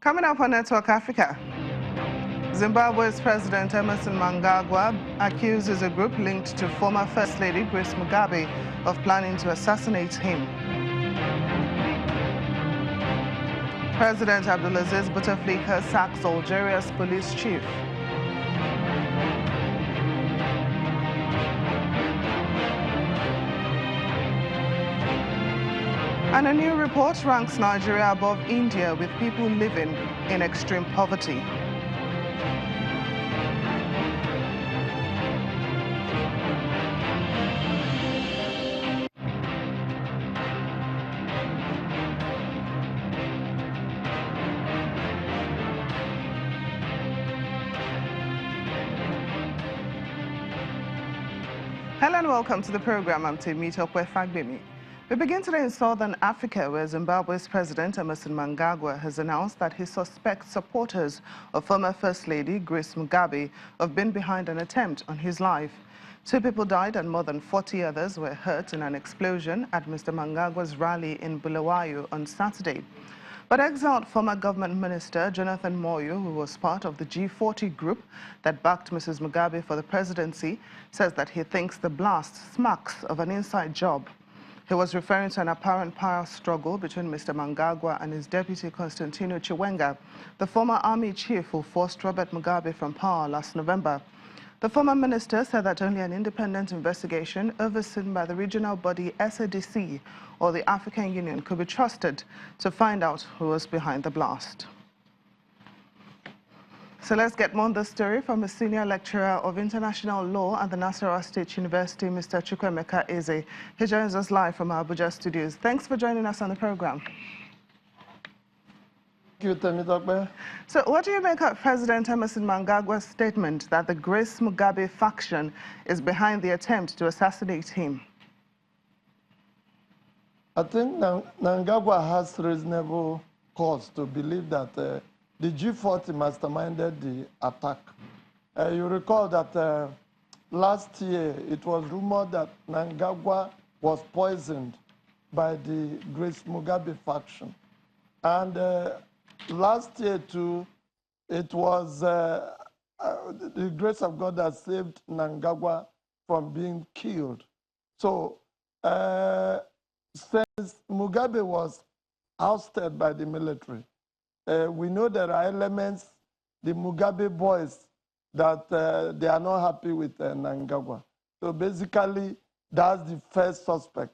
Coming up on Network Africa, Zimbabwe's President Emerson Mnangagwa accuses a group linked to former First Lady Grace Mugabe of planning to assassinate him. President Abdulaziz Bouteflika sacks Algeria's police chief. And a new report ranks Nigeria above India with people living in extreme poverty. Hello and welcome to the program. I'm Temito Kwefagbemi. We begin today in Southern Africa, where Zimbabwe's President Emerson Mnangagwa has announced that he suspects supporters of former First Lady Grace Mugabe of being behind an attempt on his life. 2 people died and more than 40 others were hurt in an explosion at Mr. Mnangagwa's rally in Bulawayo on Saturday. But exiled former government minister Jonathan Moyo, who was part of the G40 group that backed Mrs. Mugabe for the presidency, says that he thinks the blast smacks of an inside job. He was referring to an apparent power struggle between Mr. Mnangagwa and his deputy Constantino Chiwenga, the former army chief who forced Robert Mugabe from power last November. The former minister said that only an independent investigation overseen by the regional body SADC or the African Union could be trusted to find out who was behind the blast. So let's get more on this story from a senior lecturer of international law at the Nasarawa State University, Mr. Chukwemeka Eze. He joins us live from our Abuja studios. Thanks for joining us on the program. Thank you, Temitope. So what do you make of President Emerson Mnangagwa's statement that the Grace Mugabe faction is behind the attempt to assassinate him? I think Mnangagwa has reasonable cause to believe that the G40 masterminded the attack. You recall that last year it was rumored that Mnangagwa was poisoned by the Grace Mugabe faction. And last year too, it was the grace of God that saved Mnangagwa from being killed. So since Mugabe was ousted by the military, we know there are elements, the Mugabe boys, that they are not happy with Mnangagwa. So basically, that's the first suspect.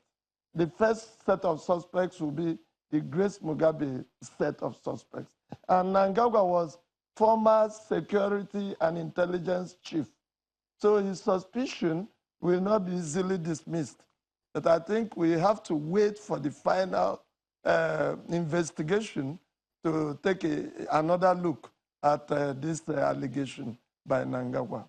The first set of suspects will be the Grace Mugabe set of suspects. And Mnangagwa was former security and intelligence chief. So his suspicion will not be easily dismissed. But I think we have to wait for the final investigation to take another look at this allegation by Mnangagwa.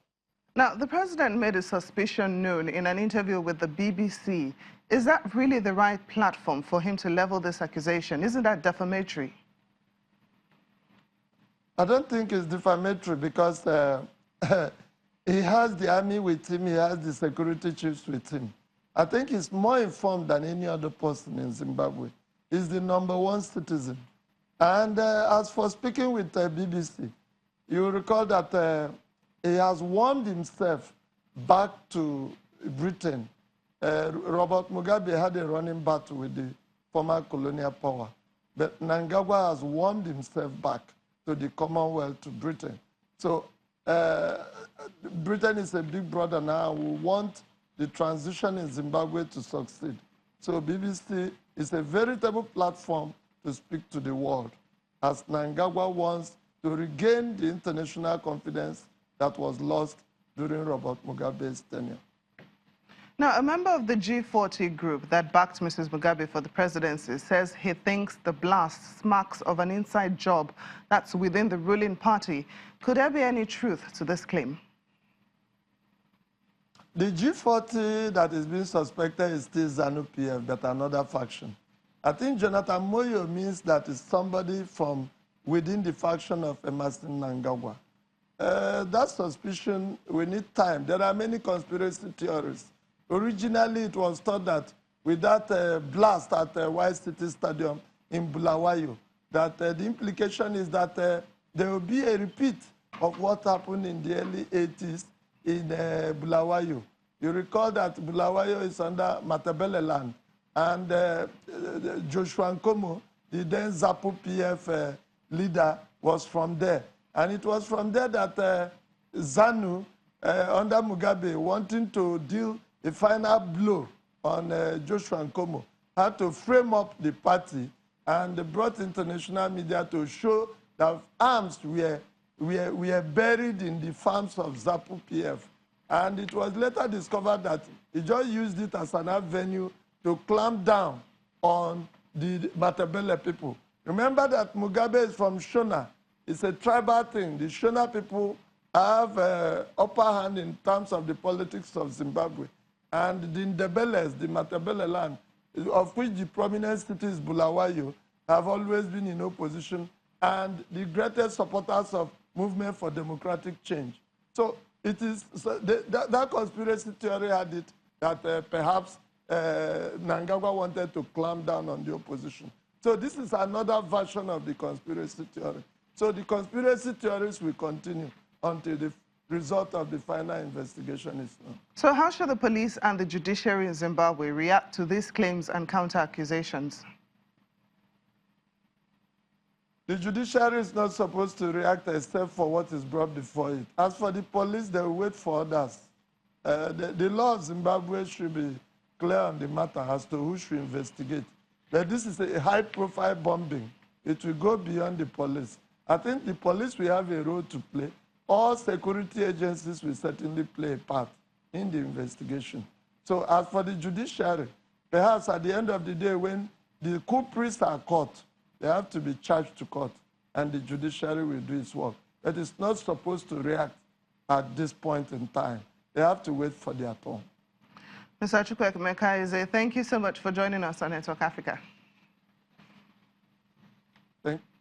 Now, the president made his suspicion known in an interview with the BBC. Is that really the right platform for him to level this accusation? Isn't that defamatory? I don't think it's defamatory because he has the army with him, he has the security chiefs with him. I think he's more informed than any other person in Zimbabwe. He's the #1 citizen. And as for speaking with BBC, you recall that he has warmed himself back to Britain. Robert Mugabe had a running battle with the former colonial power. But Mnangagwa has warmed himself back to the Commonwealth, to Britain. So Britain is a big brother now. We want the transition in Zimbabwe to succeed. So BBC is a veritable platform to speak to the world, as Mnangagwa wants to regain the international confidence that was lost during Robert Mugabe's tenure. Now, a member of the G40 group that backed Mrs. Mugabe for the presidency says he thinks the blast smacks of an inside job that's within the ruling party. Could there be any truth to this claim? The G40 that is being suspected is still ZANU-PF, but another faction. I think Jonathan Moyo means that it's somebody from within the faction of Emerson Mnangagwa. That suspicion, we need time. There are many conspiracy theories. Originally, it was thought that with that blast at White City Stadium in Bulawayo, that the implication is that there will be a repeat of what happened in the early 80s in Bulawayo. You recall that Bulawayo is under Matabele land, and Joshua Nkomo, the then ZAPU PF leader, was from there. And it was from there that ZANU, under Mugabe, wanting to deal a final blow on Joshua Nkomo, had to frame up the party and brought international media to show that arms were buried in the farms of ZAPU PF. And it was later discovered that he just used it as an avenue to clamp down on the Matabele people. Remember that Mugabe is from Shona. It's a tribal thing. The Shona people have upper hand in terms of the politics of Zimbabwe. And the Ndebeles, the Matabele land, of which the prominent city is Bulawayo, have always been in opposition and the greatest supporters of movement for democratic change. So it is that conspiracy theory had it that perhaps Mnangagwa wanted to clamp down on the opposition. So this is another version of the conspiracy theory. So the conspiracy theories will continue until the result of the final investigation is known. So how should the police and the judiciary in Zimbabwe react to these claims and counter-accusations? The judiciary is not supposed to react except for what is brought before it. As for the police, they will wait for others. The law of Zimbabwe should be clear on the matter as to who should investigate. But this is a high-profile bombing. It will go beyond the police. I think the police will have a role to play. All security agencies will certainly play a part in the investigation. So as for the judiciary, perhaps at the end of the day, when the culprits are caught, they have to be charged to court, and the judiciary will do its work. But it's not supposed to react at this point in time. They have to wait for their turn. Mr. Chukwuemeka, thank you so much for joining us on Network Africa. Thank you.